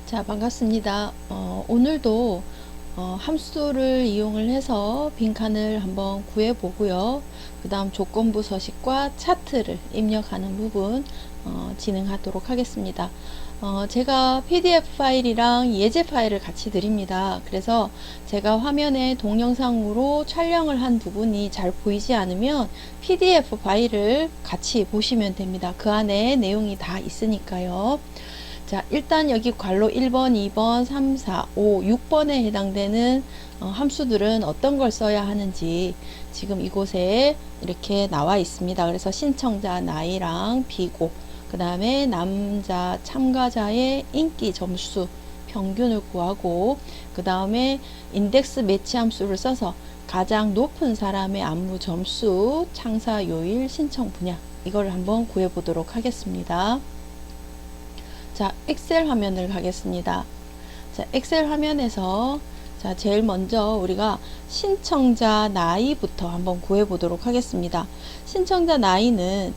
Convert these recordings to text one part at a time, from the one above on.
자, 반갑습니다. 오늘도 함수를 이용을 해서 빈칸을 한번 구해 보고요. 그 다음 조건부 서식과 차트를 입력하는 부분 진행하도록 하겠습니다. 제가 PDF 파일이랑 예제 파일을 같이 드립니다. 그래서 제가 화면에 동영상으로 촬영을 한 부분이 잘 보이지 않으면 PDF 파일을 같이 보시면 됩니다. 그 안에 내용이 다 있으니까요. 자, 일단 여기 괄호 1번, 2번, 3, 4, 5, 6번에 해당되는 함수들은 어떤 걸 써야 하는지 지금 이곳에 이렇게 나와 있습니다. 그래서 신청자 나이랑 비고, 그 다음에 남자 참가자의 인기 점수 평균을 구하고, 그 다음에 인덱스 매치 함수를 써서 가장 높은 사람의 안무 점수, 창사 요일, 신청 분야, 이걸 한번 구해 보도록 하겠습니다. 자, 엑셀 화면을 가겠습니다. 자, 엑셀 화면에서 자, 제일 먼저 우리가 신청자 나이부터 한번 구해 보도록 하겠습니다. 신청자 나이는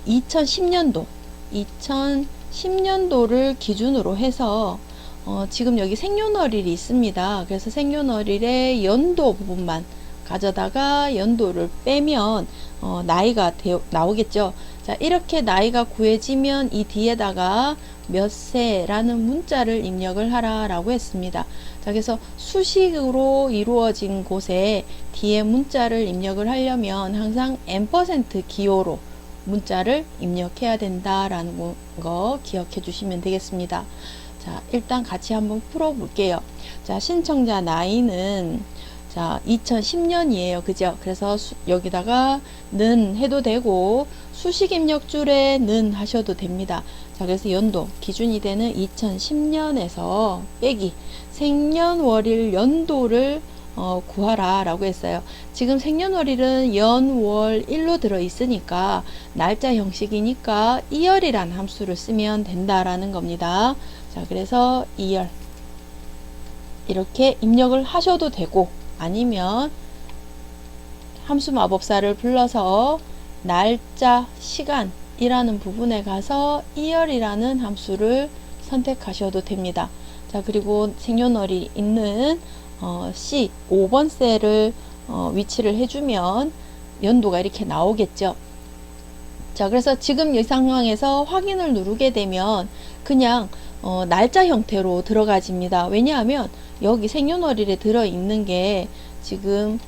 2010년도를 기준으로 해서 지금 여기 생년월일이 있습니다. 그래서 생년월일의 연도 부분만 가져다가 연도를 빼면 나이가 나오겠죠. 자, 이렇게 나이가 구해지면 이 뒤에다가 몇 세라는 문자를 입력을 하라 라고 했습니다. 자, 그래서 수식으로 이루어진 곳에 뒤에 문자를 입력을 하려면 항상 n% 기호로 문자를 입력해야 된다라는 거 기억해 주시면 되겠습니다. 자, 일단 같이 한번 풀어 볼게요. 자, 신청자 나이는 자, 2010년이에요. 그죠? 그래서 여기다가 는 해도 되고 수식 입력줄에 는 하셔도 됩니다. 자, 그래서 연도 기준이 되는 2010년에서 빼기 생년월일 연도를 구하라 라고 했어요. 지금 생년월일은 연월일로 들어 있으니까 날짜 형식이니까 2열이란 함수를 쓰면 된다라는 겁니다. 자, 그래서 2열 이렇게 입력을 하셔도 되고, 아니면 함수 마법사를 불러서 날짜, 시간이라는 부분에 가서 2열이라는 함수를 선택하셔도 됩니다. 자, 그리고 생년월일 있는 C 5번 셀을 위치를 해주면 연도가 이렇게 나오겠죠. 자, 그래서 지금 이 상황에서 확인을 누르게 되면 그냥 날짜 형태로 들어가집니다. 왜냐하면 여기 생년월일에 들어있는 게 지금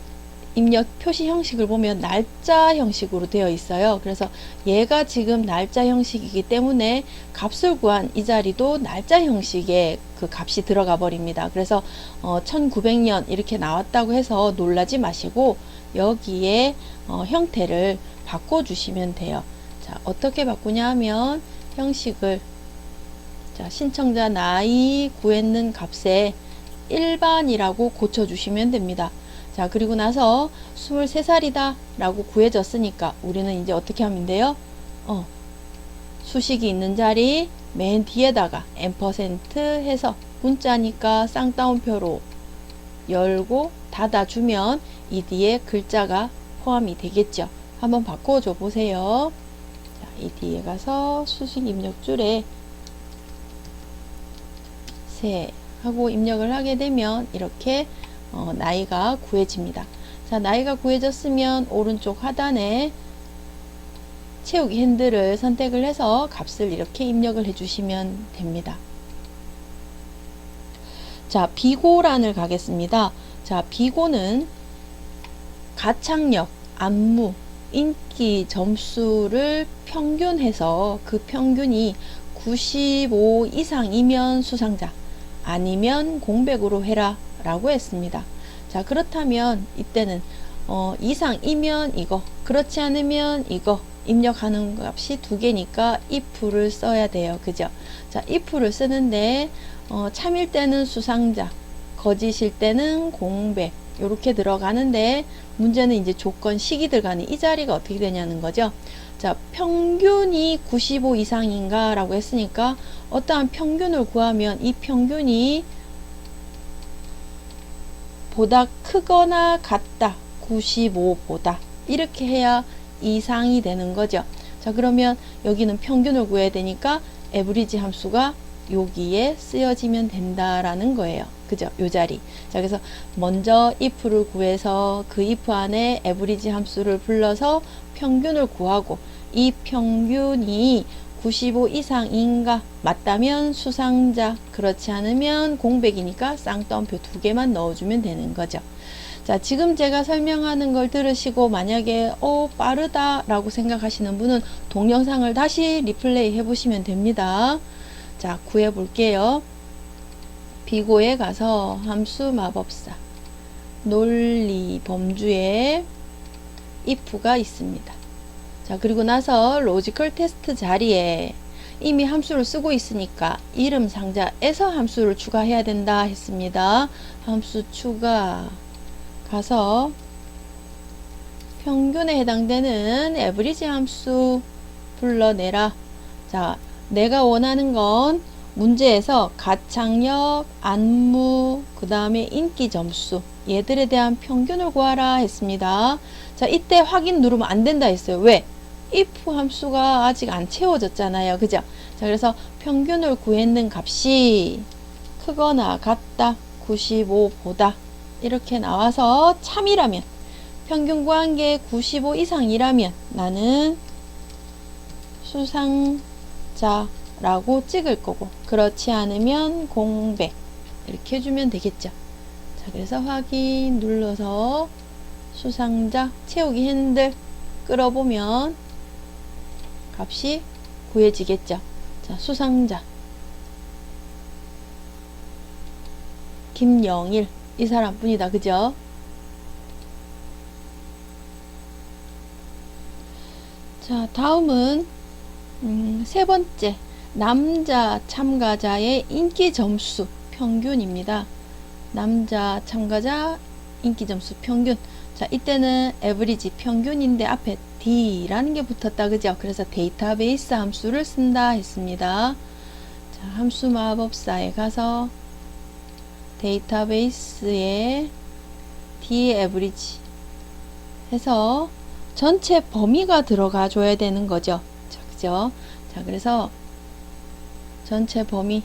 입력 표시 형식을 보면 날짜 형식으로 되어 있어요. 그래서 얘가 지금 날짜 형식이기 때문에 값을 구한 이 자리도 날짜 형식의 그 값이 들어가 버립니다. 그래서 1900년 이렇게 나왔다고 해서 놀라지 마시고 여기에 형태를 바꿔 주시면 돼요. 자, 어떻게 바꾸냐 하면 형식을 자, 신청자 나이 구했는 값에 일반이라고 고쳐주시면 됩니다. 자, 그리고 나서 23살이다 라고 구해졌으니까 우리는 이제 어떻게 하면 돼요? 수식이 있는 자리 맨 뒤에다가 n% 해서 문자니까 쌍따옴표로 열고 닫아주면 이 뒤에 글자가 포함이 되겠죠. 한번 바꿔줘 보세요. 자, 이 뒤에 가서 수식 입력줄에 세 하고 입력을 하게 되면 이렇게 나이가 구해집니다. 자, 나이가 구해졌으면 오른쪽 하단에 채우기 핸들을 선택을 해서 값을 이렇게 입력을 해주시면 됩니다. 자, 비고란을 가겠습니다. 자, 비고는 가창력, 안무, 인기 점수를 평균해서 그 평균이 95 이상이면 수상자, 아니면 공백으로 해라 라고 했습니다. 자, 그렇다면 이때는 이상이면 이거, 그렇지 않으면 이거 입력하는 값이 두 개니까 if를 써야 돼요. 그죠? 자, if를 쓰는데 참일 때는 수상자, 거짓일 때는 공백 이렇게 들어가는데 문제는 이제 조건 식이 들어가는 이 자리가 어떻게 되냐는 거죠. 자, 평균이 95 이상인가 라고 했으니까 어떠한 평균을 구하면 이 평균이 보다 크거나 같다 95보다 이렇게 해야 이상이 되는 거죠. 자, 그러면 여기는 평균을 구해야 되니까 에브리지 함수가 여기에 쓰여지면 된다라는 거예요. 그죠? 요 자리. 자, 그래서 먼저 if를 구해서 그 if 안에 average 함수를 불러서 평균을 구하고, 이 평균이 95 이상인가 맞다면 수상자, 그렇지 않으면 공백이니까 쌍따옴표 2개만 넣어주면 되는 거죠. 자, 지금 제가 설명하는 걸 들으시고 만약에 빠르다 라고 생각하시는 분은 동영상을 다시 리플레이 해보시면 됩니다. 자, 구해 볼게요. 비고에 가서 함수 마법사 논리 범주에 if가 있습니다. 자, 그리고 나서 로지컬 테스트 자리에 이미 함수를 쓰고 있으니까 이름 상자에서 함수를 추가해야 된다 했습니다. 함수 추가 가서 평균에 해당되는 에브리지 함수 불러내라. 자, 내가 원하는 건 문제에서 가창력, 안무, 그 다음에 인기 점수, 얘들에 대한 평균을 구하라 했습니다. 자, 이때 확인 누르면 안 된다 했어요. 왜? if 함수가 아직 안 채워졌잖아요. 그죠? 자, 그래서 평균을 구했는 값이 크거나 같다, 95보다 이렇게 나와서 참이라면, 평균 구한 게 95 이상이라면 나는 수상자라고 찍을 거고, 그렇지 않으면 공백 이렇게 해주면 되겠죠. 자, 그래서 확인 눌러서 수상자 채우기 핸들 끌어보면 값이 구해지겠죠. 자, 수상자 김영일, 이 사람 뿐이다. 그죠? 자, 다음은 세 번째, 남자 참가자의 인기 점수 평균입니다. 남자 참가자 인기 점수 평균. 자, 이때는 average 평균인데 앞에 D라는 게 붙었다. 그죠? 그래서 데이터베이스 함수를 쓴다 했습니다. 자, 함수 마법사에 가서 데이터베이스에 D average 해서 전체 범위가 들어가 줘야 되는 거죠. 자, 그죠? 자, 그래서 전체 범위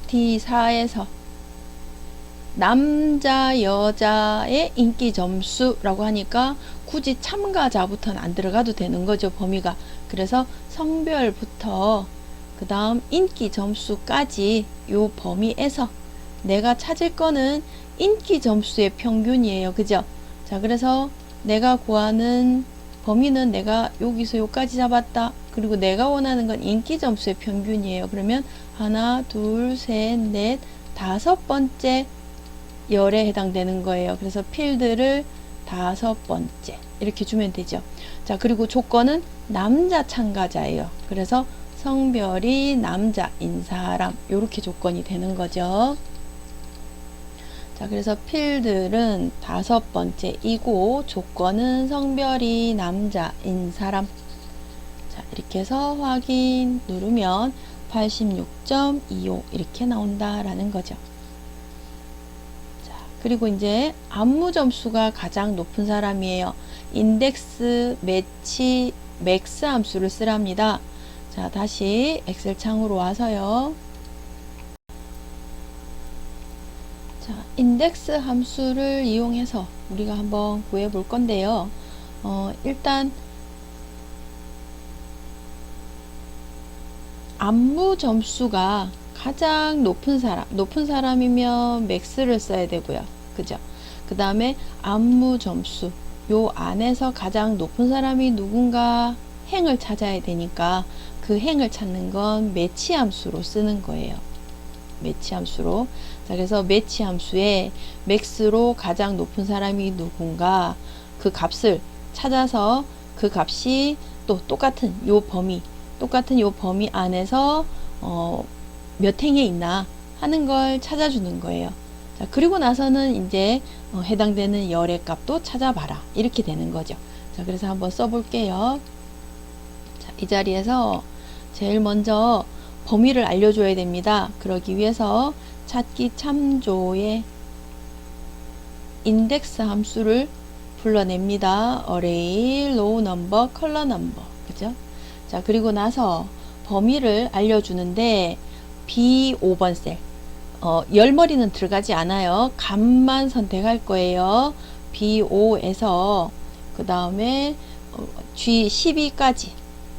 D4에서 남자 여자의 인기 점수라고 하니까 굳이 참가자부터는 안 들어가도 되는 거죠. 범위가. 그래서 성별부터 그 다음 인기 점수까지 요 범위에서 내가 찾을 거는 인기 점수의 평균이에요. 그죠? 자, 그래서 내가 구하는 범위는 내가 여기서 여기까지 잡았다. 그리고 내가 원하는 건 인기 점수의 평균이에요. 그러면 하나, 둘, 셋, 넷, 다섯 번째 열에 해당되는 거예요. 그래서 필드를 다섯 번째 이렇게 주면 되죠. 자, 그리고 조건은 남자 참가자예요. 그래서 성별이 남자인 사람, 요렇게 조건이 되는 거죠. 자, 그래서 필드는 다섯 번째이고 조건은 성별이 남자인 사람. 자, 이렇게 해서 확인 누르면 86.25 이렇게 나온다라는 거죠. 자, 그리고 이제 안무 점수가 가장 높은 사람이에요. 인덱스, 매치, 맥스 함수를 쓰랍니다. 자, 다시 엑셀 창으로 와서요. 자, 인덱스 함수를 이용해서 우리가 한번 구해 볼 건데요. 일단 안무 점수가 가장 높은 사람이면 맥스를 써야 되고요. 그죠? 그 다음에 안무 점수, 요 안에서 가장 높은 사람이 누군가 행을 찾아야 되니까 그 행을 찾는 건 매치 함수로 쓰는 거예요. 매치 함수로. 자, 그래서 매치 함수에 맥스로 가장 높은 사람이 누군가 그 값을 찾아서 그 값이 또 똑같은 요 범위 안에서 몇 행에 있나 하는 걸 찾아주는 거예요. 자, 그리고 나서는 이제 해당되는 열의 값도 찾아봐라. 이렇게 되는 거죠. 자, 그래서 한번 써볼게요. 자, 이 자리에서 제일 먼저 범위를 알려줘야 됩니다. 그러기 위해서 찾기 참조의 인덱스 함수를 불러냅니다. array, row number, color number. 그죠? 자, 그리고 나서 범위를 알려주는데 B5번 셀. 열머리는 들어가지 않아요. 값만 선택할 거예요. B5에서 그 다음에 G12까지.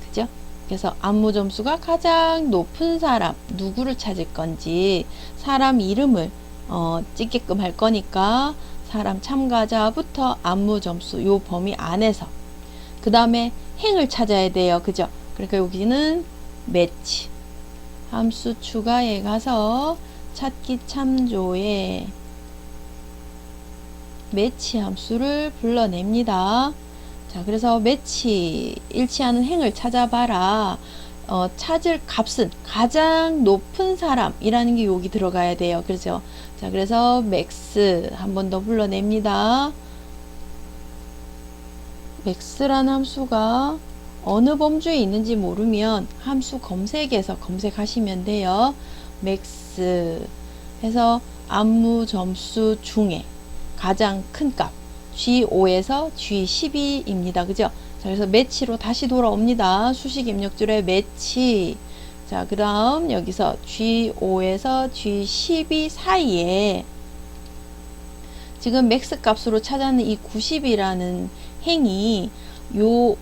그죠? 그래서 안무 점수가 가장 높은 사람 누구를 찾을 건지 사람 이름을 찍게끔 할 거니까 사람 참가자부터 안무 점수 요 범위 안에서 그 다음에 행을 찾아야 돼요. 그죠? 그러니까 여기는 매치 함수 추가에 가서 찾기 참조에 매치 함수를 불러냅니다. 자, 그래서 매치 일치하는 행을 찾아봐라. 찾을 값은 가장 높은 사람이라는 게 여기 들어가야 돼요. 그렇죠? 자, 그래서 맥스 한 번 더 불러냅니다. 맥스라는 함수가 어느 범주에 있는지 모르면 함수 검색에서 검색하시면 돼요. 맥스 해서 안무 점수 중에 가장 큰 값 G5에서 G12입니다. 그죠? 자, 그래서 매치로 다시 돌아옵니다. 수식 입력줄에 매치. 자, 그 다음 여기서 G5에서 G12 사이에 지금 맥스 값으로 찾아낸 이 90이라는 행이 요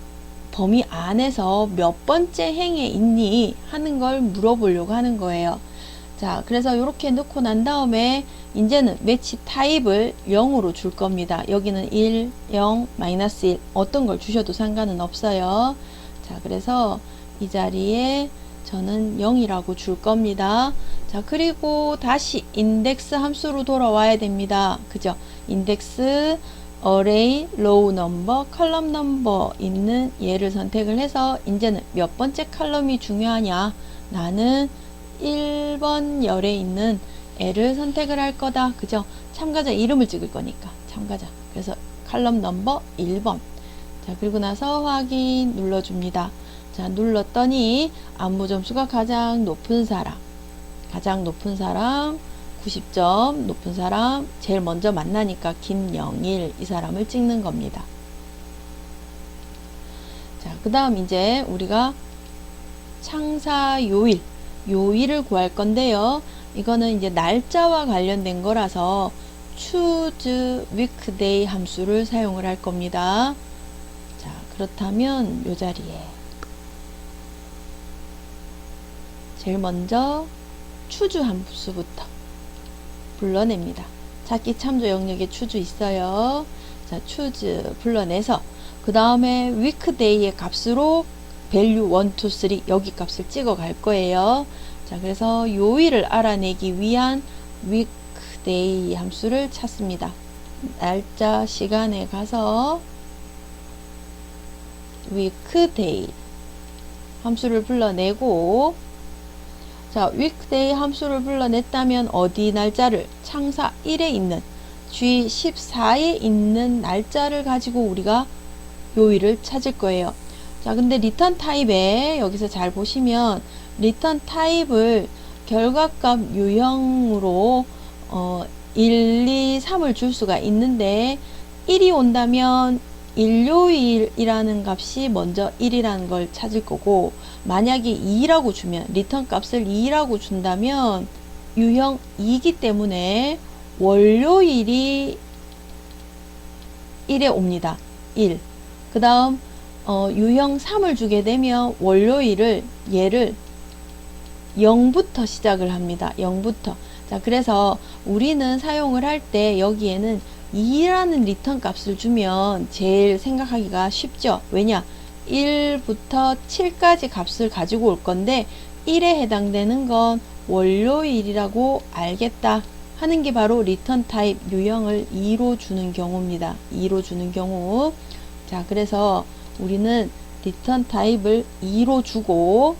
범위 안에서 몇 번째 행에 있니 하는 걸 물어보려고 하는 거예요. 자, 그래서 이렇게 넣고 난 다음에 이제는 매치 타입을 0으로 줄 겁니다. 여기는 1, 0, 마이너스 1 어떤 걸 주셔도 상관은 없어요. 자, 그래서 이 자리에 저는 0이라고 줄 겁니다. 자, 그리고 다시 인덱스 함수로 돌아와야 됩니다. 그죠? 인덱스 array, row number, column number 있는 얘를 선택을 해서 이제는 몇 번째 칼럼이 중요하냐? 나는 1번 열에 있는 애를 선택을 할 거다. 그죠? 참가자 이름을 찍을 거니까 참가자. 그래서 칼럼 넘버 1번. 자, 그리고 나서 확인 눌러줍니다. 자, 눌렀더니 안무 점수가 가장 높은 사람 90점 높은 사람 제일 먼저 만나니까 김영일 이 사람을 찍는 겁니다. 자, 그 다음 이제 우리가 창사 요일을 구할 건데요. 이거는 이제 날짜와 관련된 거라서 choose weekday 함수를 사용을 할 겁니다. 자, 그렇다면 요 자리에 제일 먼저 choose 함수부터 불러냅니다. 찾기 참조 영역에 choose 있어요. 자, choose 불러내서 그 다음에 weekday의 값으로 value 1, 2, 3 여기 값을 찍어 갈 거예요. 자, 그래서 요일을 알아내기 위한 weekday 함수를 찾습니다. 날짜 시간에 가서 weekday 함수를 불러내고 자, weekday 함수를 불러냈다면 어디 날짜를 창사 1에 있는 G14에 있는 날짜를 가지고 우리가 요일을 찾을 거예요. 자, 근데 리턴 타입에 여기서 잘 보시면 리턴 타입을 결과값 유형으로 1, 2, 3을 줄 수가 있는데 1이 온다면 일요일이라는 값이 먼저 1이라는 걸 찾을 거고 만약에 2라고 주면 리턴 값을 2라고 준다면 유형 2이기 때문에 월요일이 1에 옵니다. 1. 그 다음 유형 3을 주게 되면 월요일을 얘를 0부터 시작을 합니다. 0부터. 자, 그래서 우리는 사용을 할 때 여기에는 2라는 리턴 값을 주면 제일 생각하기가 쉽죠. 왜냐? 1부터 7까지 값을 가지고 올 건데 1에 해당되는 건 월요일이라고 알겠다 하는 게 바로 리턴 타입 유형을 2로 주는 경우입니다. 2로 주는 경우. 자, 그래서 우리는 리턴 타입을 2로 주고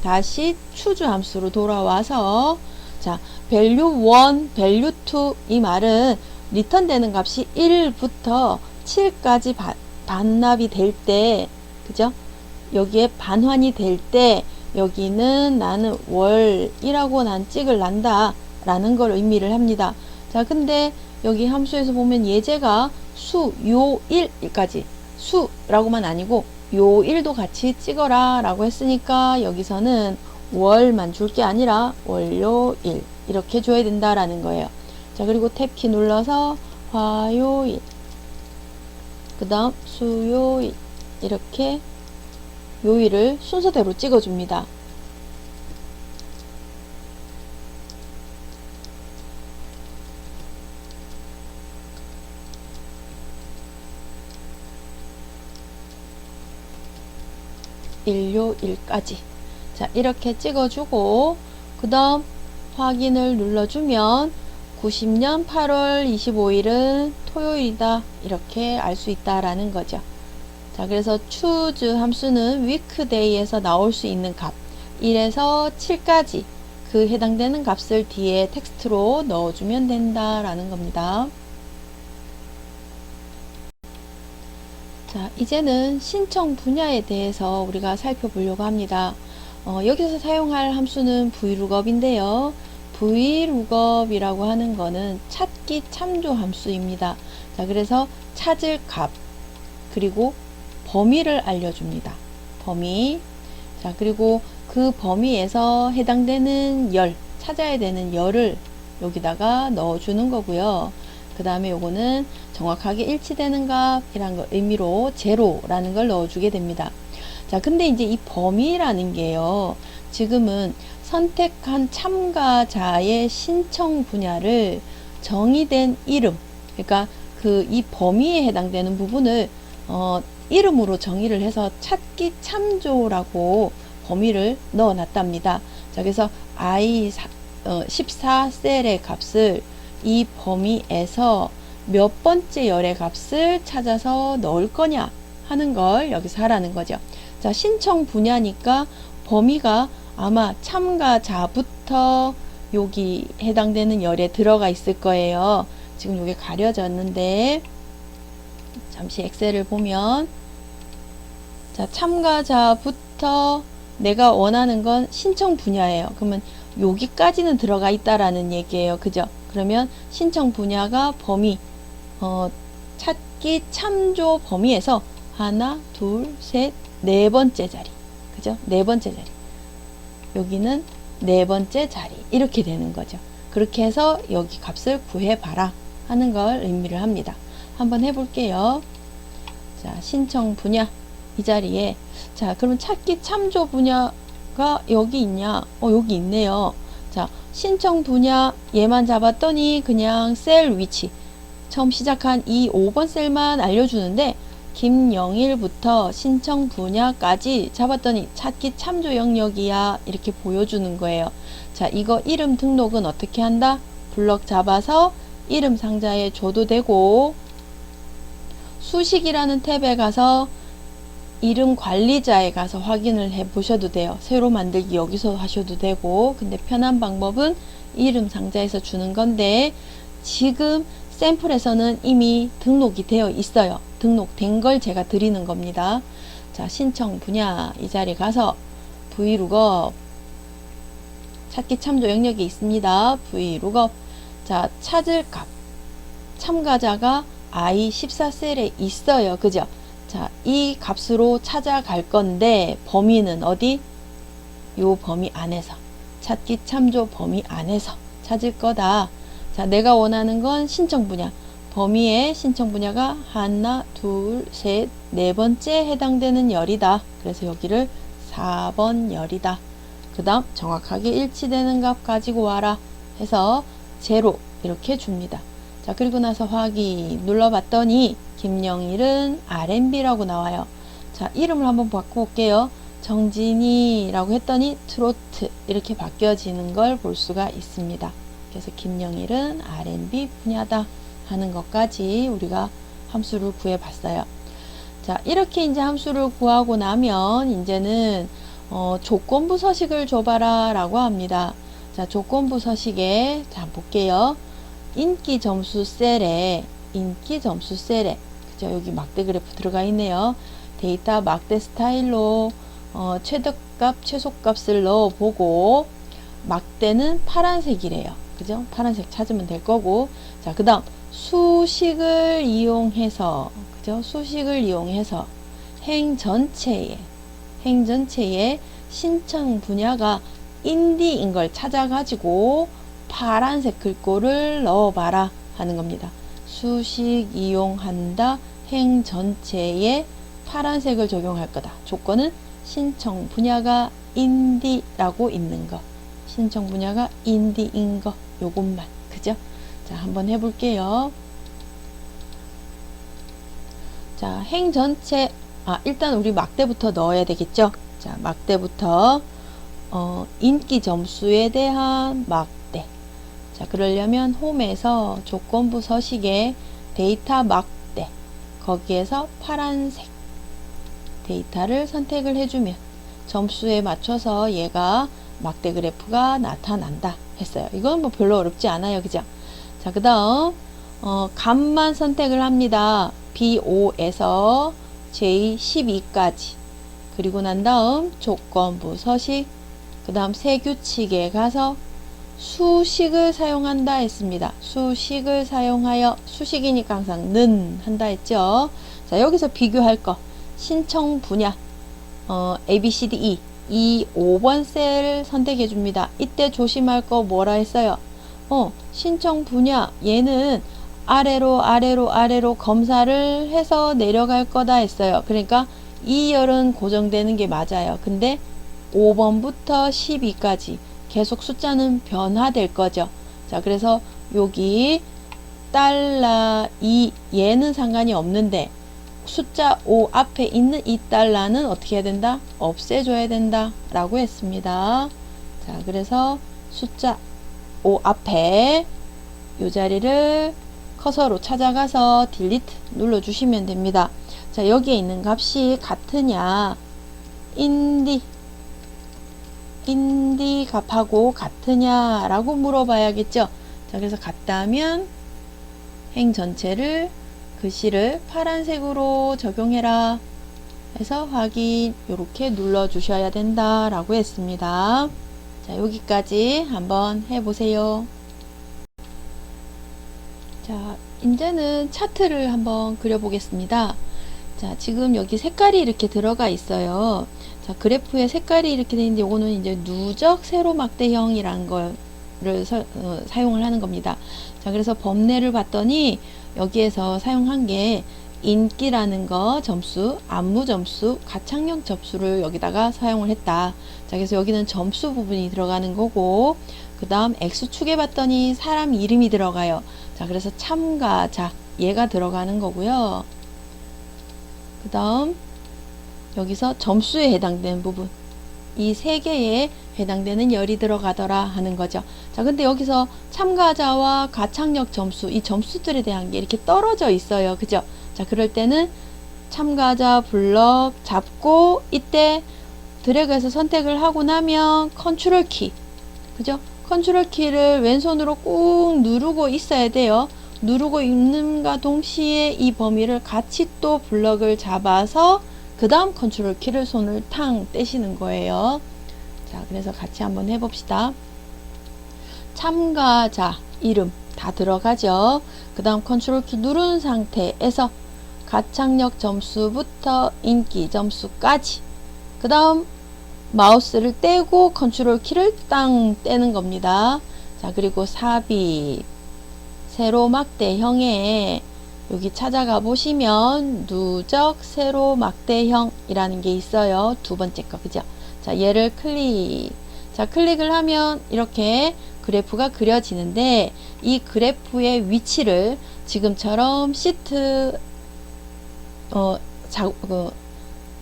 다시 choose 함수로 돌아와서 자, value 1, value 2 이 말은 리턴 되는 값이 1부터 7까지 반납이 될 때, 그죠? 여기에 반환이 될 때, 여기는 나는 월이라고 난 찍을 난다 라는 걸 의미를 합니다. 자, 근데 여기 함수에서 보면 예제가 수, 요, 일까지 수라고만 아니고 요일도 같이 찍어라 라고 했으니까 여기서는 월만 줄 게 아니라 월요일 이렇게 줘야 된다라는 거예요. 자, 그리고 탭키 눌러서 화요일, 그 다음 수요일, 이렇게 요일을 순서대로 찍어줍니다. 일요일까지. 자, 이렇게 찍어주고 그 다음 확인을 눌러주면 90년 8월 25일은 토요일이다 이렇게 알 수 있다라는 거죠. 자, 그래서 choose 함수는 weekday에서 나올 수 있는 값 1에서 7까지 그 해당되는 값을 뒤에 텍스트로 넣어주면 된다라는 겁니다. 자, 이제는 신청 분야에 대해서 우리가 살펴보려고 합니다. 여기서 사용할 함수는 VLOOKUP인데요. VLOOKUP이라고 하는 거는 찾기 참조 함수입니다. 자, 그래서 찾을 값 그리고 범위를 알려줍니다. 범위. 자, 그리고 그 범위에서 해당되는 열, 찾아야 되는 열을 여기다가 넣어주는 거고요. 그 다음에 요거는 정확하게 일치되는 값이라는 거 의미로 제로라는 걸 넣어주게 됩니다. 자, 근데 이제 이 범위라는 게요, 지금은 선택한 참가자의 신청 분야를 정의된 이름, 그러니까 그 이 범위에 해당되는 부분을 이름으로 정의를 해서 찾기 참조라고 범위를 넣어 놨답니다. 자, 그래서 I 14셀의 값을 이 범위에서 몇 번째 열의 값을 찾아서 넣을 거냐 하는 걸 여기서 하라는 거죠. 자, 신청 분야니까 범위가 아마 참가자부터 여기 해당되는 열에 들어가 있을 거예요. 지금 이게 가려졌는데 잠시 엑셀을 보면, 자, 참가자부터 내가 원하는 건 신청 분야예요. 그러면 여기까지는 들어가 있다라는 얘기예요. 그죠? 그러면 신청 분야가 범위, 찾기 참조 범위에서 하나, 둘, 셋, 네 번째 자리. 그죠? 네 번째 자리. 여기는 네 번째 자리. 이렇게 되는 거죠. 그렇게 해서 여기 값을 구해봐라 하는 걸 의미를 합니다. 한번 해볼게요. 자, 신청 분야. 이 자리에. 자, 그럼 찾기 참조 분야가 여기 있냐? 여기 있네요. 자, 신청 분야 얘만 잡았더니 그냥 셀 위치 처음 시작한 이 5번 셀만 알려주는데 김영일부터 신청 분야까지 잡았더니 찾기 참조 영역이야 이렇게 보여주는 거예요. 자, 이거 이름 등록은 어떻게 한다? 블럭 잡아서 이름 상자에 줘도 되고, 수식이라는 탭에 가서 이름 관리자에 가서 확인을 해 보셔도 돼요. 새로 만들기 여기서 하셔도 되고, 근데 편한 방법은 이름 상자에서 주는 건데 지금 샘플에서는 이미 등록이 되어 있어요. 등록된 걸 제가 드리는 겁니다. 자, 신청 분야 이 자리 가서 VLOOKUP 찾기 참조 영역이 있습니다. VLOOKUP. 자, 찾을 값 참가자가 I 14셀에 있어요. 그죠? 자, 이 값으로 찾아갈 건데 범위는 어디? 요 범위 안에서, 찾기 참조 범위 안에서 찾을 거다. 자, 내가 원하는 건 신청 분야. 범위의 신청 분야가 하나, 둘, 셋, 네 번째 해당되는 열이다. 그래서 여기를 4번 열이다. 그 다음 정확하게 일치되는 값 가지고 와라 해서 제로 이렇게 줍니다. 자, 그리고 나서 확인 눌러봤더니 김영일은 R&B라고 나와요. 자, 이름을 한번 바꿔볼게요. 정진이라고 했더니 트로트 이렇게 바뀌어지는 걸 볼 수가 있습니다. 그래서 김영일은 R&B 분야다 하는 것까지 우리가 함수를 구해 봤어요. 자, 이렇게 이제 함수를 구하고 나면 이제는 조건부 서식을 줘봐라 라고 합니다. 자, 조건부 서식에 자 볼게요. 인기 점수 셀에 그죠? 여기 막대 그래프 들어가 있네요. 데이터 막대 스타일로 최저값 최소값을 넣어보고, 막대는 파란색이래요. 그죠? 파란색 찾으면 될 거고, 자, 그 다음 수식을 이용해서, 그죠? 수식을 이용해서 행 전체에 신청 분야가 인디인 걸 찾아가지고 파란색 글꼴을 넣어봐라 하는 겁니다. 수식 이용한다. 행 전체에 파란색을 적용할 거다. 조건은 신청 분야가 인디라고 있는 거. 신청 분야가 인디인 거. 요것만. 그죠? 자, 한번 해볼게요. 자, 행 전체. 일단 우리 막대부터 넣어야 되겠죠? 자, 막대부터. 인기 점수에 대한 막대. 자, 그러려면 홈에서 조건부 서식에 데이터 막대. 거기에서 파란색 데이터를 선택을 해주면 점수에 맞춰서 얘가 막대 그래프가 나타난다 했어요. 이건 뭐 별로 어렵지 않아요. 그죠? 자, 그 다음 값만 선택을 합니다. B5에서 J12까지. 그리고 난 다음 조건부 서식, 그 다음 세규칙에 가서 수식을 사용한다 했습니다. 수식을 사용하여, 수식이니까 항상 는 한다 했죠. 자, 여기서 비교할 거 신청 분야 A, B, C, D, E 이 5번 셀 선택해 줍니다. 이때 조심할 거 뭐라 했어요? 신청 분야 얘는 아래로 검사를 해서 내려갈 거다 했어요. 그러니까 2열은 고정되는 게 맞아요. 근데 5번부터 12까지 계속 숫자는 변화될 거죠. 자, 그래서 여기 달러 2 얘는 상관이 없는데 숫자 5 앞에 있는 이 달러는 어떻게 해야 된다? 없애줘야 된다 라고 했습니다. 자, 그래서 숫자 5 앞에 이 자리를 커서로 찾아가서 딜리트 눌러주시면 됩니다. 자, 여기에 있는 값이 같으냐, 인디 값하고 같으냐 라고 물어봐야겠죠. 자, 그래서 같다면 행 전체를 글씨를 파란색으로 적용해라 해서 확인 이렇게 눌러 주셔야 된다 라고 했습니다. 자, 여기까지 한번 해보세요. 자, 이제는 차트를 한번 그려보겠습니다. 자, 지금 여기 색깔이 이렇게 들어가 있어요. 자, 그래프에 색깔이 이렇게 되어 있는데 이거는 이제 누적 세로막대형이라는 거를 사용을 하는 겁니다. 자, 그래서 범례를 봤더니 여기에서 사용한 게 인기라는 거 점수, 안무 점수, 가창력 점수를 여기다가 사용을 했다. 자, 그래서 여기는 점수 부분이 들어가는 거고, 그 다음 X축에 봤더니 사람 이름이 들어가요. 자, 그래서 참가자 얘가 들어가는 거고요. 그 다음 여기서 점수에 해당되는 부분, 이 세 개에 해당되는 열이 들어가더라 하는 거죠. 자, 근데 여기서 참가자와 가창력 점수, 이 점수들에 대한 게 이렇게 떨어져 있어요. 그죠? 자, 그럴 때는 참가자 블럭 잡고 이때 드래그해서 선택을 하고 나면 컨트롤 키, 그죠? 컨트롤 키를 왼손으로 꾹 누르고 있어야 돼요. 누르고 있는가 동시에 이 범위를 같이 또 블럭을 잡아서 그 다음 컨트롤 키를 손을 탕 떼시는 거예요. 자, 그래서 같이 한번 해봅시다. 참가자 이름 다 들어가죠. 그 다음 컨트롤 키 누른 상태에서 가창력 점수부터 인기 점수까지, 그 다음 마우스를 떼고 컨트롤 키를 땅 떼는 겁니다. 자, 그리고 삽입 세로막대형에 여기 찾아가 보시면 누적 세로막대형이라는 게 있어요. 두 번째 거, 그죠? 자, 얘를 클릭. 자, 클릭을 하면 이렇게 그래프가 그려지는데 이 그래프의 위치를 지금처럼 시트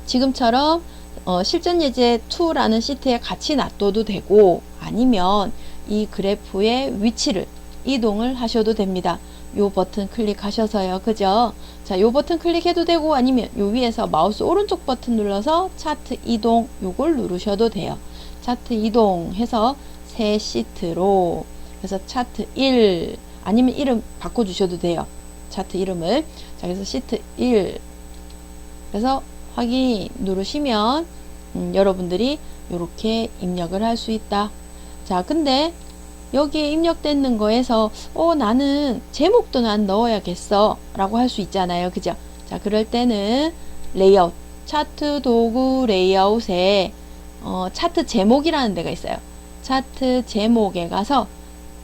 지금처럼 실전 예제 2라는 시트에 같이 놔둬도 되고, 아니면 이 그래프의 위치를 이동을 하셔도 됩니다. 요 버튼 클릭하셔서요. 그죠? 자, 요 버튼 클릭해도 되고, 아니면 요 위에서 마우스 오른쪽 버튼 눌러서 차트 이동 요걸 누르셔도 돼요. 차트 이동 해서 새 시트로, 그래서 차트 1 아니면 이름 바꿔 주셔도 돼요. 차트 이름을. 자, 그래서 시트 1 그래서 확인 누르시면 여러분들이 이렇게 입력을 할 수 있다. 자, 근데 여기에 입력되는 거에서 나는 제목도 난 넣어야겠어 라고 할 수 있잖아요. 그죠? 자, 그럴 때는 레이아웃 차트 도구 레이아웃에 차트 제목이라는 데가 있어요. 차트 제목에 가서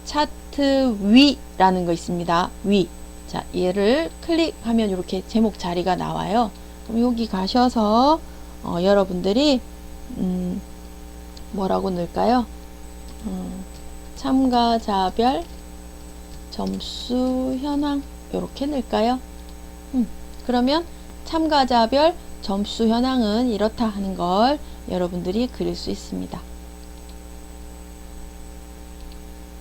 차트 위라는 거 있습니다. 위. 자, 얘를 클릭하면 이렇게 제목 자리가 나와요. 그럼 여기 가셔서 여러분들이 뭐라고 넣을까요? 참가자별 점수 현황 이렇게 넣을까요? 그러면 참가자별 점수 현황은 이렇다 하는 걸 여러분들이 그릴 수 있습니다.